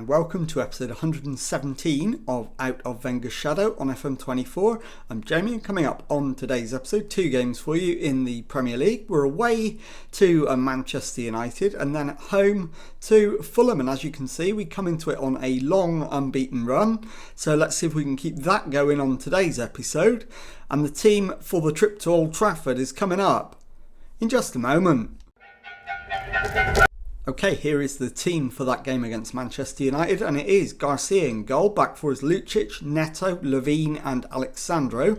and welcome to episode 117 of Out of Wenger's Shadow on FM24. I'm Jamie, and coming up on today's episode, two games for you in the Premier League. We're away to Manchester United and then at home to Fulham, and as you can see, we come into it on a long unbeaten run. So let's see if we can keep that going on today's episode. And the team for the trip to Old Trafford is coming up in just a moment. Okay, here is the team for that game against Manchester United, and it is Garcia in goal. Back four is Lucic, Neto, Levine and Alexandro.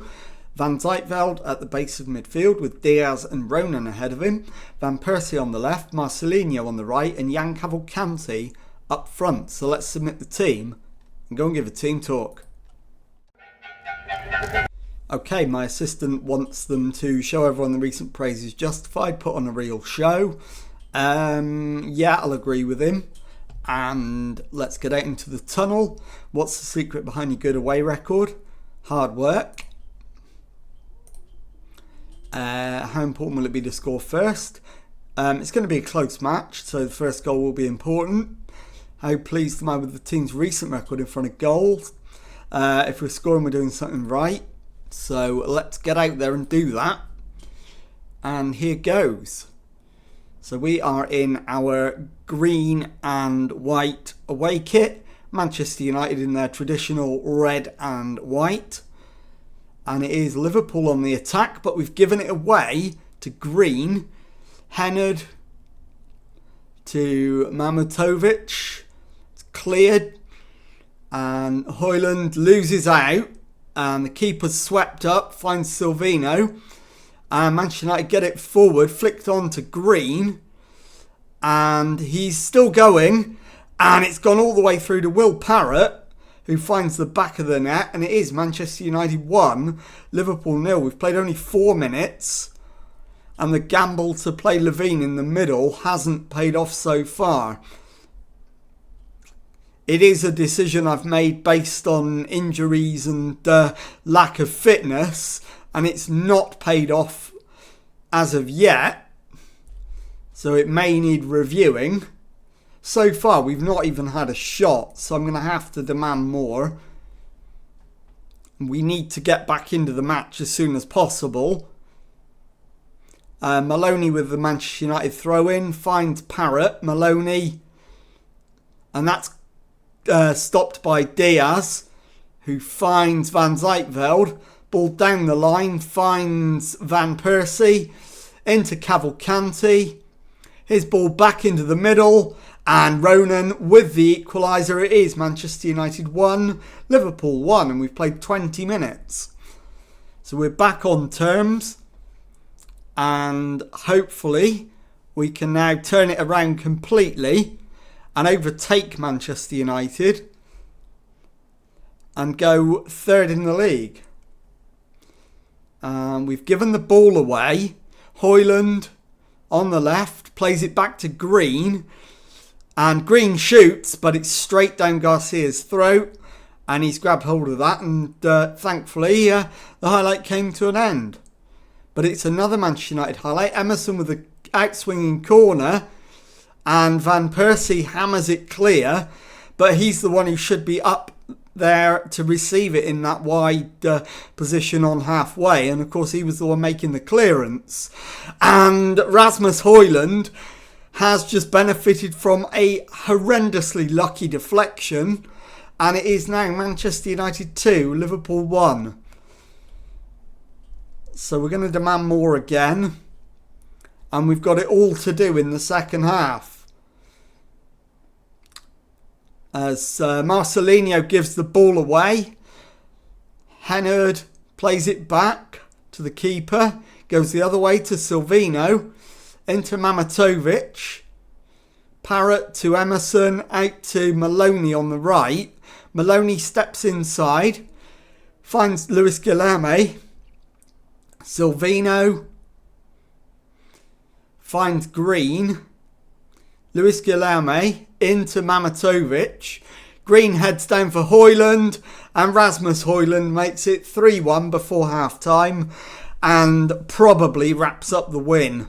Van Zijtveld at the base of midfield with Diaz and Ronan ahead of him. Van Persie on the left, Marcelinho on the right and Jan Cavalcanti up front. So let's submit the team and go and give a team talk. Okay, my assistant wants them to show everyone the recent praise is justified, put on a real show. Yeah, I'll agree with him. And let's get out into the tunnel. What's the secret behind your good away record? Hard work. How important will it be to score first? It's going to be a close match, so the first goal will be important. How pleased am I with the team's recent record in front of goals? If we're scoring, we're doing something right. So let's get out there and do that. And here goes. So we are in our green and white away kit. Manchester United in their traditional red and white. And it is Liverpool on the attack, but we've given it away to Green. Henard to Mamatovic. It's cleared. And Højlund loses out. And the keeper's swept up, finds Silvino. And Manchester United get it forward, flicked on to Green. And he's still going. And it's gone all the way through to Will Parrott, who finds the back of the net. And it is Manchester United 1, Liverpool 0. We've played only 4 minutes. And the gamble to play Levine in the middle hasn't paid off so far. It is a decision I've made based on injuries and lack of fitness. And it's not paid off as of yet. So it may need reviewing. So far, we've not even had a shot. So I'm going to have to demand more. We need to get back into the match as soon as possible. Maloney with the Manchester United throw-in. Finds Parrott. Maloney. And that's stopped by Diaz, who finds Van Zijtveld. Ball down the line, finds Van Persie, into Cavalcanti. His ball back into the middle, and Ronan with the equaliser. It is Manchester United 1, Liverpool 1, and we've played 20 minutes. So we're back on terms, and hopefully we can now turn it around completely and overtake Manchester United and go third in the league. We've given the ball away. Højlund on the left plays it back to Green. And Green shoots, but it's straight down Garcia's throat. And he's grabbed hold of that. And thankfully, the highlight came to an end. But it's another Manchester United highlight. Emerson with the outswinging corner. And Van Persie hammers it clear. But he's the one who should be up there to receive it in that wide position on halfway, and of course he was the one making the clearance. And Rasmus Højlund has just benefited from a horrendously lucky deflection, and it is now Manchester United 2, Liverpool 1. So we're going to demand more again, and we've got it all to do in the second half. As Marcelinho gives the ball away. Henard plays it back to the keeper. Goes the other way to Silvino. Into Mamatovic. Parrott to Emerson. Out to Maloney on the right. Maloney steps inside. Finds Luis Guilherme. Silvino. Finds Green. Luis Guilherme into Mamatovic. Green heads down for Højlund, and Rasmus Højlund makes it 3-1 before half-time and probably wraps up the win.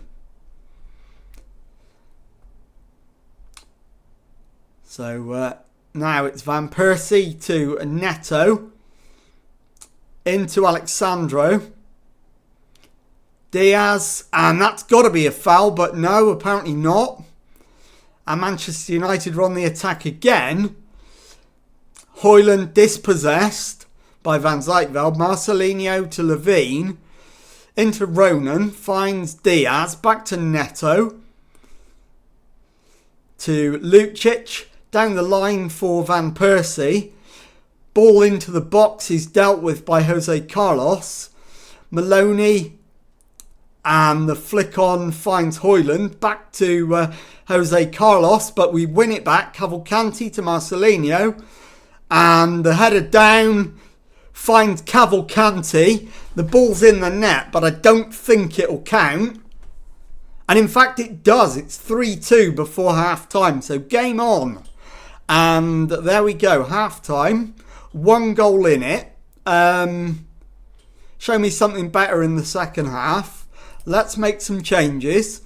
So Now it's Van Persie to Neto. Into Alexandro. Diaz. And that's got to be a foul, but no, apparently not. And Manchester United are on the attack again. Højlund dispossessed by Van Zijtveld. Marcelinho to Levine. Into Ronan. Finds Diaz. Back to Neto. To Lucic. Down the line for Van Persie. Ball into the box is dealt with by Jose Carlos. Maloney. And the flick on finds Højlund. Back to Jose Carlos. But we win it back. Cavalcanti to Marcelinho. And the header down finds Cavalcanti. The ball's in the net, but I don't think it'll count. And in fact it does. It's 3-2 before half time. So game on. And there we go. Half time. 1 goal in it. Show me something better in the second half. Let's make some changes.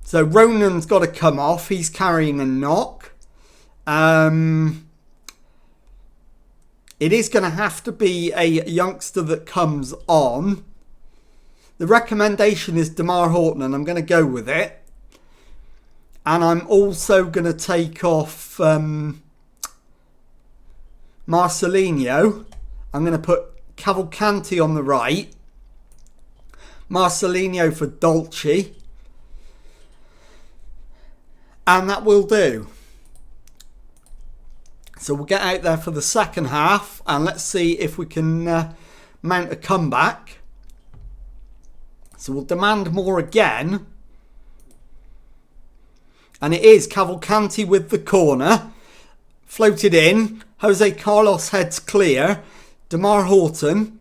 So Ronan's got to come off. He's carrying a knock. It is going to have to be a youngster that comes on. The recommendation is Demar Horton, and I'm going to go with it. And I'm also going to take off Marcelinho. I'm going to put Cavalcanti on the right. Marcelinho for Dolce. And that will do. So we'll get out there for the second half and let's see if we can mount a comeback. So we'll demand more again. And it is Cavalcanti with the corner. Floated in. Jose Carlos heads clear. Demar Horton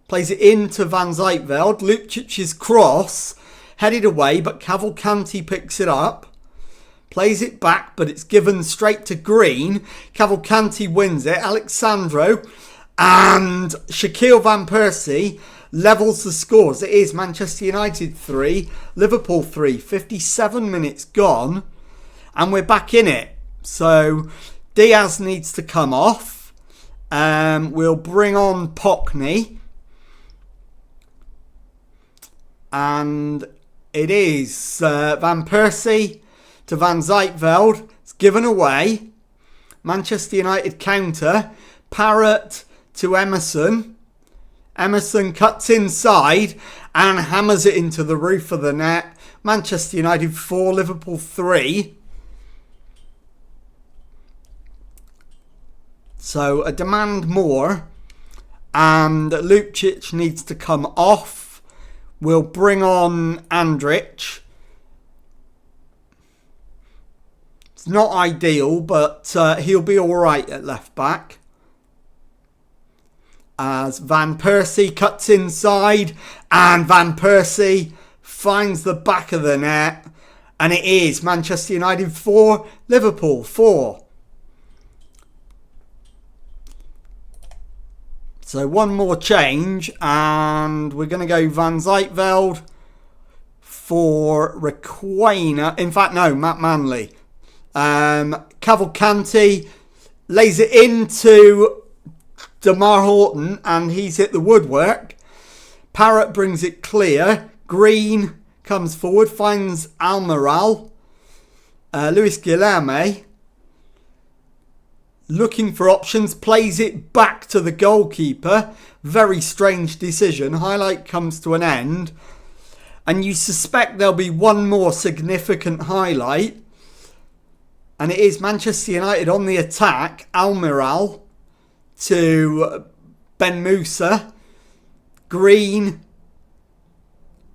plays it into Van Zijtveld. Lucic's cross. Headed away, but Cavalcanti picks it up. Plays it back, but it's given straight to Green. Cavalcanti wins it. Alexandro and Shaquille Van Persie levels the scores. It is Manchester United 3, Liverpool 3. 57 minutes gone. And we're back in it. So Diaz needs to come off. We'll bring on Pockney. And it is Van Persie to Van Zijtveld. It's given away. Manchester United counter. Parrott to Emerson. Emerson cuts inside and hammers it into the roof of the net. Manchester United 4, Liverpool 3. So a demand more. And Lucic needs to come off. We'll bring on Andrich. It's not ideal, but he'll be alright at left back. As Van Persie cuts inside and Van Persie finds the back of the net. And it is Manchester United 4, Liverpool 4. So one more change and we're going to go Van Zijtveld for Requena. In fact, no, Matt Manley. Cavalcanti lays it into Demar Horton and he's hit the woodwork. Parrott brings it clear. Green comes forward, finds Almiral. Luis Guilherme looking for options, plays it back to the goalkeeper. Very strange decision. Highlight comes to an end. And you suspect there'll be one more significant highlight. And it is Manchester United on the attack. Almiral to Ben Musa. Green.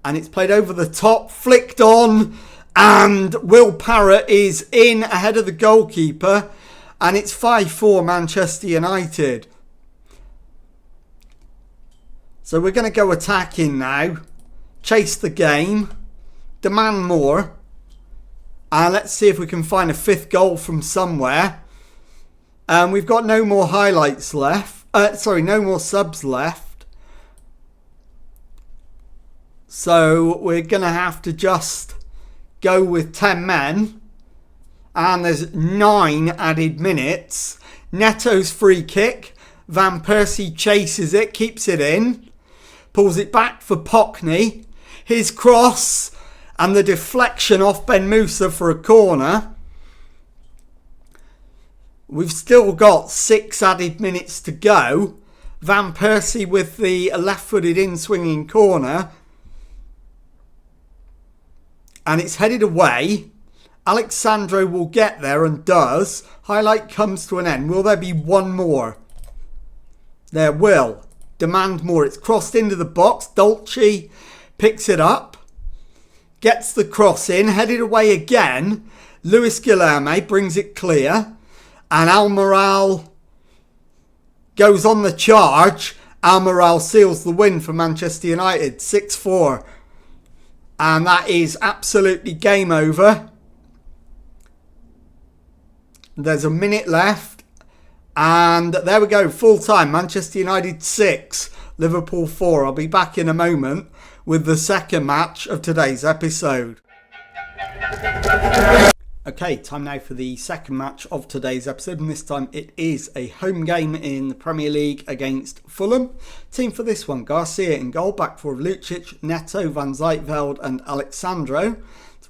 And it's played over the top. Flicked on. And Will Parrott is in ahead of the goalkeeper. And it's 5-4 Manchester United. So we're going to go attacking now. Chase the game. Demand more. And let's see if we can find a fifth goal from somewhere. We've got no more highlights left. No more subs left. So we're going to have to just go with 10 men. And there's 9 added minutes. Neto's free kick. Van Persie chases it, keeps it in. Pulls it back for Pockney. His cross and the deflection off Ben Musa for a corner. We've still got 6 added minutes to go. Van Persie with the left-footed in-swinging corner. And it's headed away. Alexandro will get there and does. Highlight comes to an end. Will there be one more? There will. Demand more. It's crossed into the box. Dolce picks it up. Gets the cross in. Headed away again. Luis Guilherme brings it clear. And Almiral goes on the charge. Almiral seals the win for Manchester United. 6-4. And that is absolutely game over. There's a minute left. And there we go. Full time. Manchester United 6. Liverpool 4. I'll be back in a moment with the second match of today's episode. Okay, time now for the second match of today's episode, and this time it is a home game in the Premier League against Fulham. Team for this one: Garcia in goal, back four of Lucic, Neto, Van Zijtveld and Alexandro.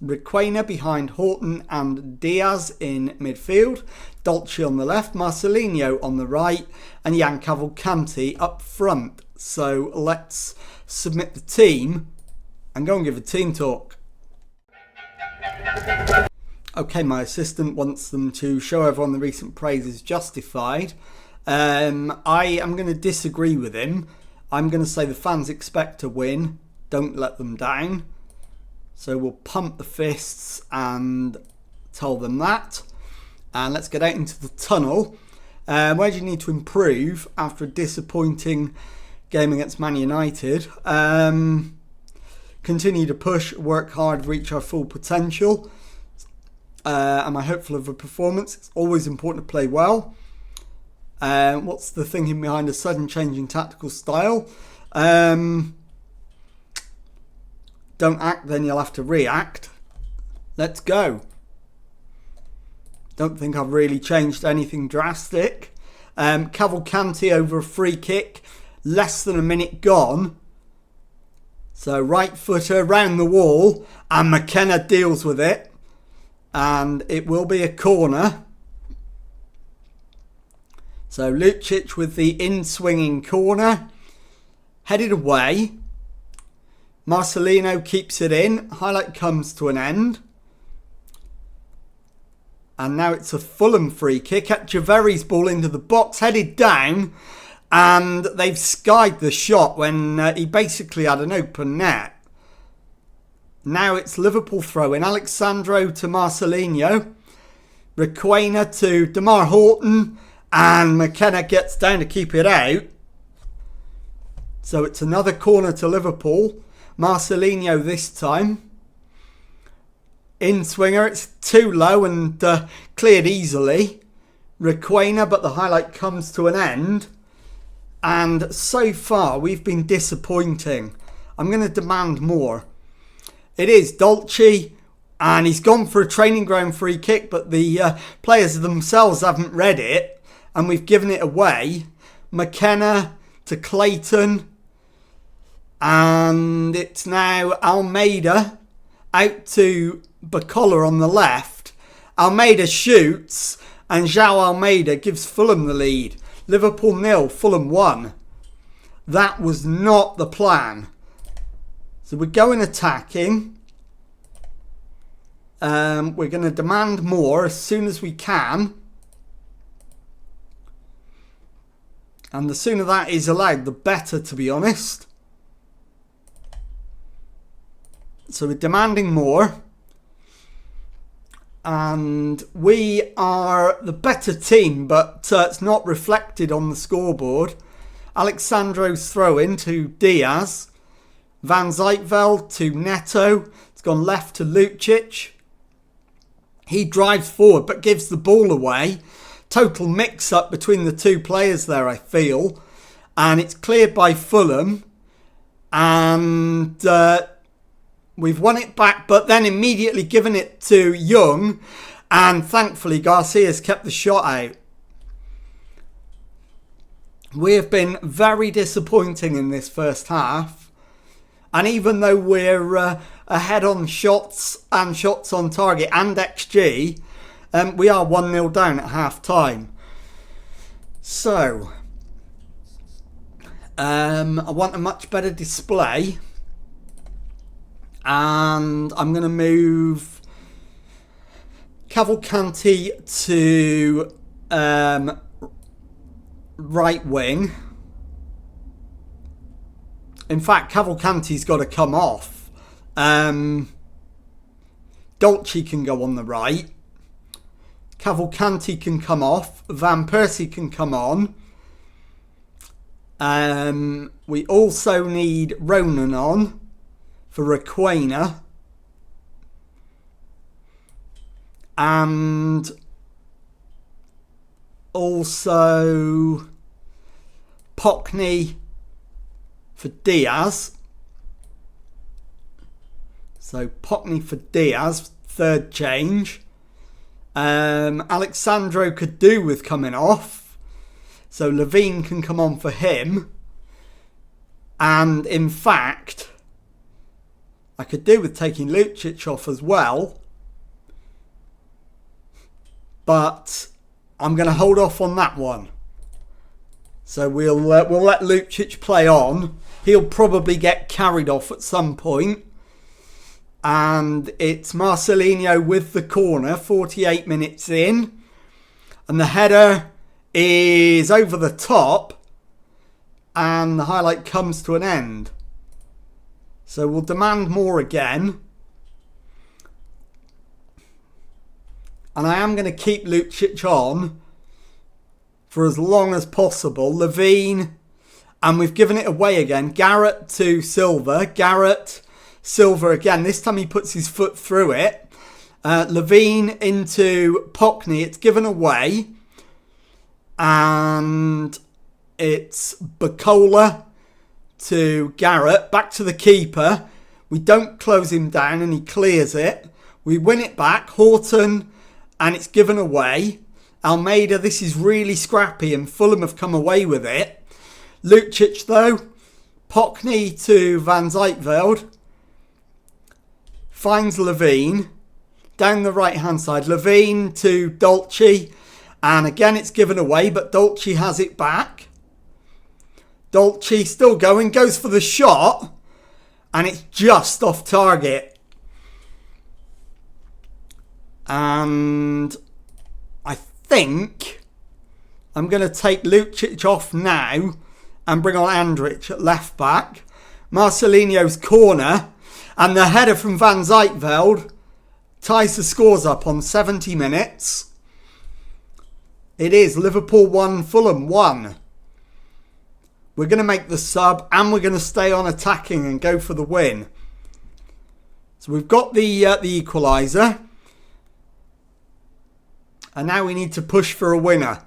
Requena behind Horton and Diaz in midfield. Dolce on the left, Marcelinho on the right, and Jan Cavalcanti up front. So let's submit the team and go and give a team talk. Okay, my assistant wants them to show everyone the recent praise is justified. I am going to disagree with him. I'm going to say the fans expect to win. Don't let them down. So we'll pump the fists and tell them that. And let's get out into the tunnel. Where do you need to improve after a disappointing game against Man United? Continue to push, work hard, reach our full potential. Am I hopeful of a performance? It's always important to play well. What's the thinking behind a sudden change in tactical style? Don't act, then you'll have to react. Let's go. Don't think I've really changed anything drastic. Cavalcanti over a free kick. Less than a minute gone. So right footer round the wall. And McKenna deals with it. And it will be a corner. So Lucic with the in-swinging corner. Headed away. Marcelino keeps it in. Highlight comes to an end. And now it's a Fulham free kick. Echeverry's ball into the box. Headed down. And they've skied the shot when he basically had an open net. Now it's Liverpool throw-in. Alexandro to Marcelinho. Requena to Demar Horton. And McKenna gets down to keep it out. So it's another corner to Liverpool. Marcelinho this time. In-swinger. It's too low and cleared easily. Requena, but the highlight comes to an end. And so far we've been disappointing. I'm going to demand more. It is Dolce, and he's gone for a training ground free kick, but the players themselves haven't read it, and we've given it away. McKenna to Clayton, and it's now Almeida out to Bacola on the left. Almeida shoots, and João Almeida gives Fulham the lead. Liverpool 0, Fulham 1. That was not the plan. So we're going attacking. We're going to demand more as soon as we can. And the sooner that is allowed, the better, to be honest. So we're demanding more. And we are the better team, but it's not reflected on the scoreboard. Alexandro's throw-in to Diaz. Van Zijtveld to Neto. It's gone left to Lucic. He drives forward but gives the ball away. Total mix-up between the two players there, I feel. And it's cleared by Fulham. And we've won it back, but then immediately given it to Young. And thankfully, Garcia's kept the shot out. We have been very disappointing in this first half. And even though we're ahead on shots and shots on target and XG, we are 1-0 down at half time. So, I want a much better display. And I'm going to move Cavalcanti to right wing. In fact, Cavalcanti's got to come off. Dolce can go on the right. Cavalcanti can come off. Van Persie can come on. We also need Ronan on for Requena. And also Pockney for Diaz. So Pockney for Diaz, third change. Alexandro could do with coming off. So Levine can come on for him. And in fact, I could do with taking Lucic off as well. But I'm going to hold off on that one. So we'll let Lucic play on. He'll probably get carried off at some point. And it's Marcelinho with the corner, 48 minutes in. And the header is over the top. And the highlight comes to an end. So we'll demand more again. And I am going to keep Lucic on for as long as possible. Levine, and we've given it away again. Garrett to Silva. Garrett, Silva again. This time he puts his foot through it. Levine into Pockney. It's given away. And it's Bacola to Garrett. Back to the keeper. We don't close him down and he clears it. We win it back. Horton. And it's given away. Almeida, this is really scrappy and Fulham have come away with it. Lucic though. Pockney to Van Zijtveld. Finds Levine. Down the right hand side. Levine to Dolce. And again it's given away but Dolce has it back. Dolce still going. Goes for the shot. And it's just off target. And I think I'm going to take Lucic off now and bring on Andrich at left back. Marcelinho's corner and the header from Van Zijtveld ties the scores up on 70 minutes. It is Liverpool 1, Fulham 1. We're going to make the sub and we're going to stay on attacking and go for the win. So we've got the equaliser. And now we need to push for a winner.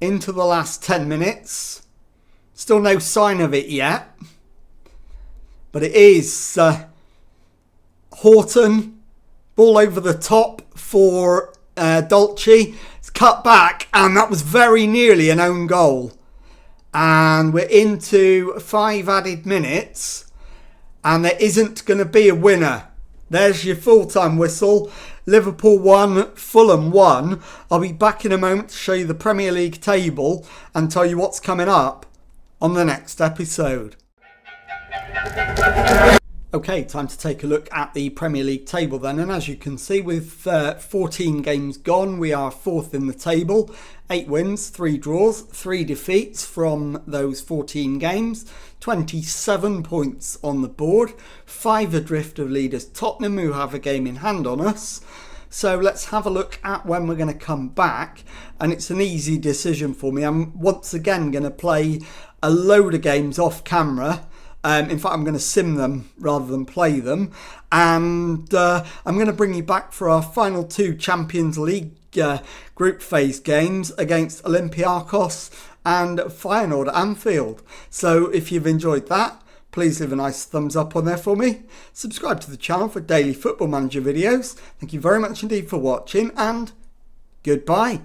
Into the last 10 minutes. Still no sign of it yet. But it is Horton. Ball over the top for Dolce. It's cut back and that was very nearly an own goal. And we're into 5 added minutes. And there isn't going to be a winner. There's your full-time whistle. Liverpool 1, Fulham 1. I'll be back in a moment to show you the Premier League table and tell you what's coming up on the next episode. Okay, time to take a look at the Premier League table then. And as you can see, with 14 games gone, we are 4th in the table. 8 wins, 3 draws, 3 defeats from those 14 games. 27 points on the board. 5 adrift of leaders Tottenham, who have a game in hand on us. So let's have a look at when we're going to come back. And it's an easy decision for me. I'm once again going to play a load of games off camera. In fact, I'm going to sim them rather than play them. And I'm going to bring you back for our final 2 Champions League group phase games against Olympiacos and Feyenoord at Anfield. So if you've enjoyed that, please leave a nice thumbs up on there for me. Subscribe to the channel for daily Football Manager videos. Thank you very much indeed for watching, and goodbye.